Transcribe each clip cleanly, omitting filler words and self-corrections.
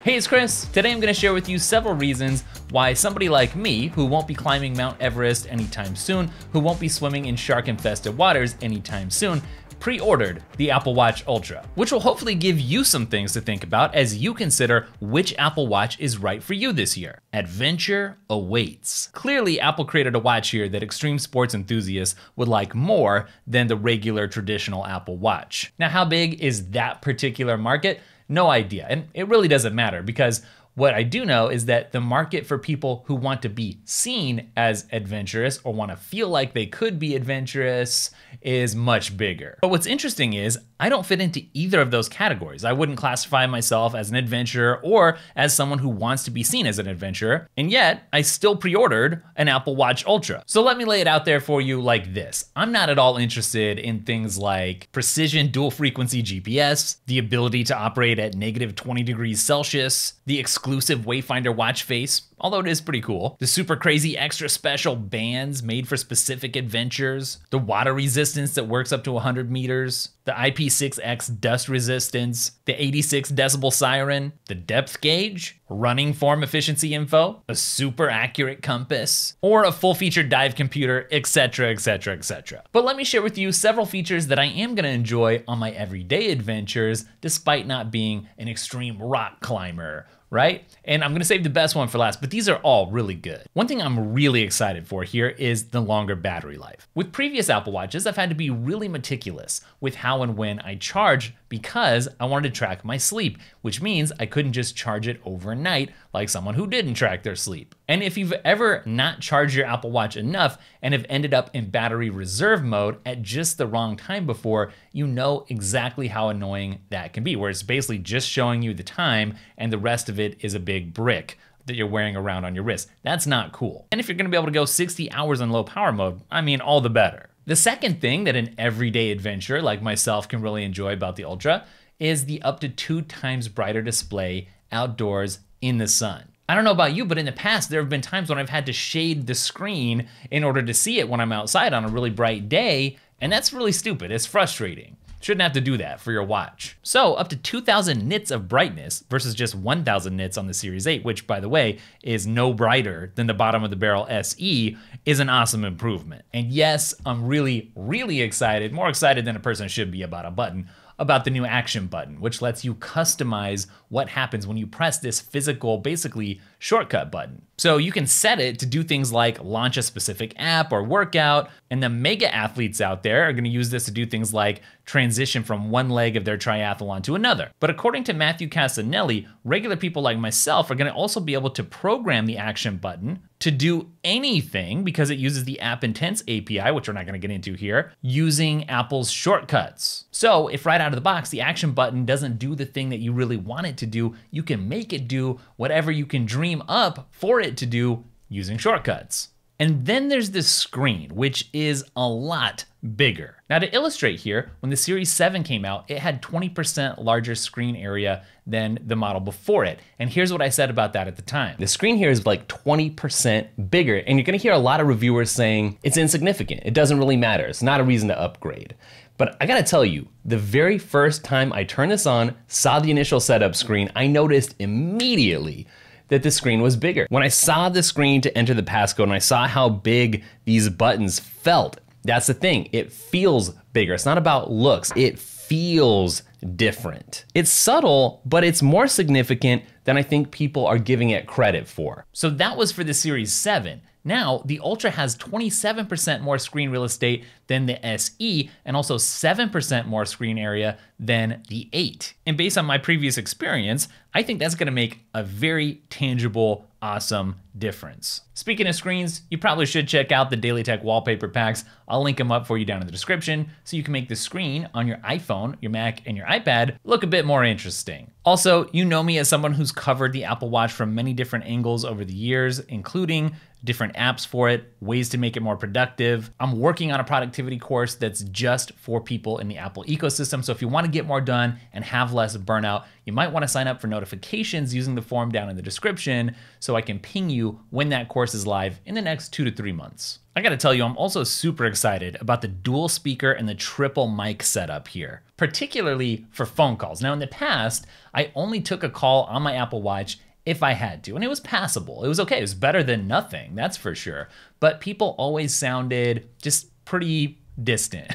Hey, it's Chris. Today I'm gonna share with you several reasons why somebody like me, who won't be climbing Mount Everest anytime soon, who won't be swimming in shark-infested waters anytime soon, pre-ordered the Apple Watch Ultra, which will hopefully give you some things to think about as you consider which Apple Watch is right for you this year. Adventure awaits. Clearly, Apple created a watch here that extreme sports enthusiasts would like more than the regular traditional Apple Watch. Now, how big is that particular market? No idea, and it really doesn't matter because what I do know is that the market for people who want to be seen as adventurous or want to feel like they could be adventurous is much bigger. But what's interesting is I don't fit into either of those categories. I wouldn't classify myself as an adventurer or as someone who wants to be seen as an adventurer, and yet I still pre-ordered an Apple Watch Ultra. So let me lay it out there for you like this. I'm not at all interested in things like precision dual frequency GPS, the ability to operate at -20 degrees Celsius, the exclusive Wayfinder watch face, although it is pretty cool, the super crazy extra special bands made for specific adventures, the water resistance that works up to 100 meters, the IP6X dust resistance, the 86 decibel siren, the depth gauge, running form efficiency info, a super accurate compass, or a full-featured dive computer, etc, etc, etc. But let me share with you several features that I am gonna enjoy on my everyday adventures, despite not being an extreme rock climber, right? And I'm gonna save the best one for last, but these are all really good. One thing I'm really excited for here is the longer battery life. With previous Apple Watches, I've had to be really meticulous with how and when I charge because I wanted to track my sleep, which means I couldn't just charge it overnight like someone who didn't track their sleep. And if you've ever not charged your Apple Watch enough and have ended up in battery reserve mode at just the wrong time before, you know exactly how annoying that can be, where it's basically just showing you the time and the rest of it is a big brick that you're wearing around on your wrist. That's not cool. And if you're gonna be able to go 60 hours in low power mode, I mean, all the better. The second thing that an everyday adventurer like myself can really enjoy about the Ultra is the up to 2 times brighter display outdoors in the sun. I don't know about you, but in the past, there have been times when I've had to shade the screen in order to see it when I'm outside on a really bright day, and that's really stupid. It's frustrating. Shouldn't have to do that for your watch. So up to 2000 nits of brightness versus just 1000 nits on the Series 8, which by the way, is no brighter than the bottom of the barrel SE, is an awesome improvement. And yes, I'm really, really excited, more excited than a person should be about a button, about the new action button, which lets you customize what happens when you press this physical, basically shortcut button. So you can set it to do things like launch a specific app or workout, and the mega athletes out there are gonna use this to do things like transition from one leg of their triathlon to another. But according to Matthew Casanelli, regular people like myself are gonna also be able to program the action button to do anything because it uses the App Intense API, which we're not gonna get into here, using Apple's shortcuts. So if right out of the box, the action button doesn't do the thing that you really want it to do, you can make it do whatever you can dream up for it to do using shortcuts. And then there's this screen, which is a lot bigger. Now to illustrate here, when the Series 7 came out, it had 20% larger screen area than the model before it. And here's what I said about that at the time. The screen here is like 20% bigger, and you're gonna hear a lot of reviewers saying it's insignificant, it doesn't really matter, it's not a reason to upgrade. But I gotta tell you, the very first time I turned this on, saw the initial setup screen, I noticed immediately that the screen was bigger. When I saw the screen to enter the passcode and I saw how big these buttons felt, that's the thing, it feels bigger. It's not about looks, it feels different. It's subtle, but it's more significant than I think people are giving it credit for. So that was for the Series 7. Now, the Ultra has 27% more screen real estate than the SE and also 7% more screen area than the 8. And based on my previous experience, I think that's gonna make a very tangible, awesome difference. Speaking of screens, you probably should check out the Daily Tech wallpaper packs. I'll link them up for you down in the description so you can make the screen on your iPhone, your Mac, and your iPad look a bit more interesting. Also, you know me as someone who's covered the Apple Watch from many different angles over the years, including different apps for it, ways to make it more productive. I'm working on a productivity course that's just for people in the Apple ecosystem. So if you want to to get more done and have less burnout, you might want to sign up for notifications using the form down in the description so I can ping you when that course is live in the next 2 to 3 months. I gotta tell you, I'm also super excited about the dual speaker and the triple mic setup here, particularly for phone calls. Now in the past, I only took a call on my Apple Watch if I had to, and it was passable. It was okay, it was better than nothing, that's for sure. But people always sounded just pretty distant,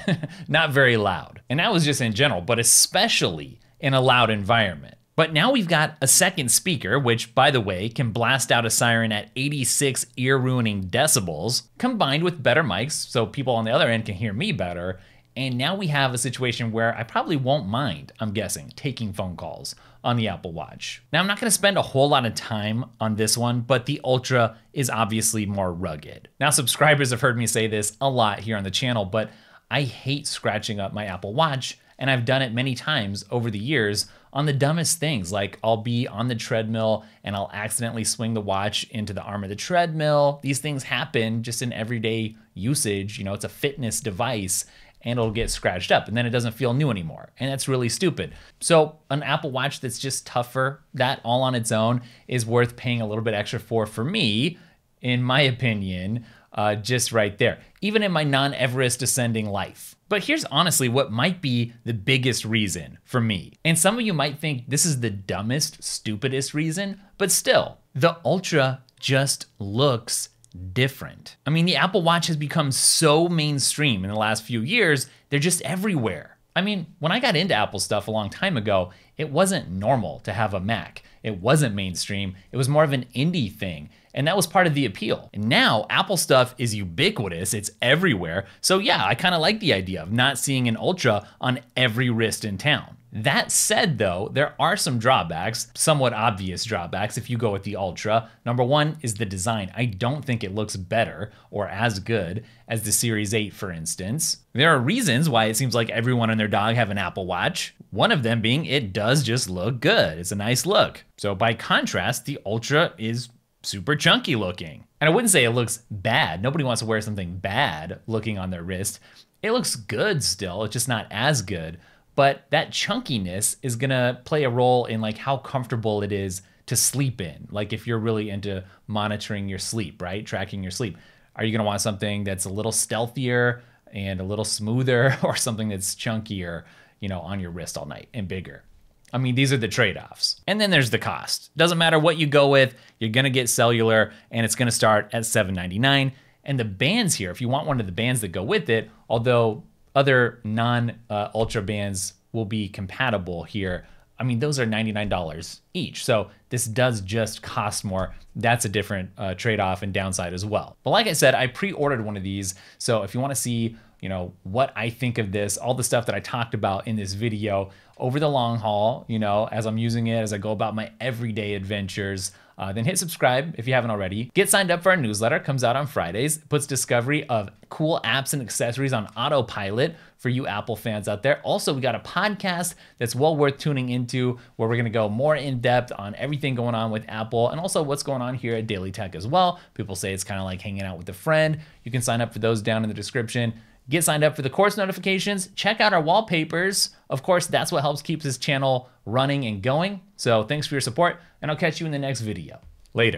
not very loud. And that was just in general, but especially in a loud environment. But now we've got a second speaker, which by the way, can blast out a siren at 86 ear-ruining decibels, combined with better mics so people on the other end can hear me better. And now we have a situation where I probably won't mind, I'm guessing, taking phone calls on the Apple Watch. Now I'm not gonna spend a whole lot of time on this one, but the Ultra is obviously more rugged. Now subscribers have heard me say this a lot here on the channel, but I hate scratching up my Apple Watch, and I've done it many times over the years on the dumbest things, like I'll be on the treadmill and I'll accidentally swing the watch into the arm of the treadmill. These things happen just in everyday usage. You know, it's a fitness device and it'll get scratched up and then it doesn't feel new anymore. And that's really stupid. So an Apple Watch that's just tougher, that all on its own is worth paying a little bit extra for me, in my opinion, just right there, even in my non-Everest ascending life. But here's honestly what might be the biggest reason for me. And some of you might think this is the dumbest, stupidest reason, but still, the Ultra just looks different. I mean, the Apple Watch has become so mainstream in the last few years, they're just everywhere. I mean, when I got into Apple stuff a long time ago, it wasn't normal to have a Mac. It wasn't mainstream. It was more of an indie thing. And that was part of the appeal. And now Apple stuff is ubiquitous, it's everywhere. So yeah, I kind of like the idea of not seeing an Ultra on every wrist in town. That said though, there are some drawbacks, somewhat obvious drawbacks if you go with the Ultra. Number one is the design. I don't think it looks better or as good as the Series 8, for instance. There are reasons why it seems like everyone and their dog have an Apple Watch. One of them being it does just look good. It's a nice look. So by contrast, the Ultra is super chunky looking. And I wouldn't say it looks bad. Nobody wants to wear something bad looking on their wrist. It looks good still, it's just not as good. But that chunkiness is gonna play a role in like how comfortable it is to sleep in. Like if you're really into monitoring your sleep, right? Tracking your sleep. Are you gonna want something that's a little stealthier and a little smoother, or something that's chunkier, you know, on your wrist all night and bigger? I mean, these are the trade-offs. And then there's the cost. Doesn't matter what you go with, you're gonna get cellular and it's gonna start at $799. And the bands here, if you want one of the bands that go with it, although other non-Ultra bands will be compatible here, I mean, those are $99 each. So this does just cost more. That's a different trade-off and downside as well. But like I said, I pre-ordered one of these. So if you wanna see, you know, what I think of this, all the stuff that I talked about in this video over the long haul, you know, as I'm using it, as I go about my everyday adventures, then hit subscribe if you haven't already. Get signed up for our newsletter, comes out on Fridays. It puts discovery of cool apps and accessories on autopilot for you Apple fans out there. Also, we got a podcast that's well worth tuning into, where we're gonna go more in depth on everything going on with Apple and also what's going on here at Daily Tech as well. People say it's kind of like hanging out with a friend. You can sign up for those down in the description. Get signed up for the course notifications. Check out our wallpapers. Of course, that's what helps keep this channel running and going. So thanks for your support, and I'll catch you in the next video. Later.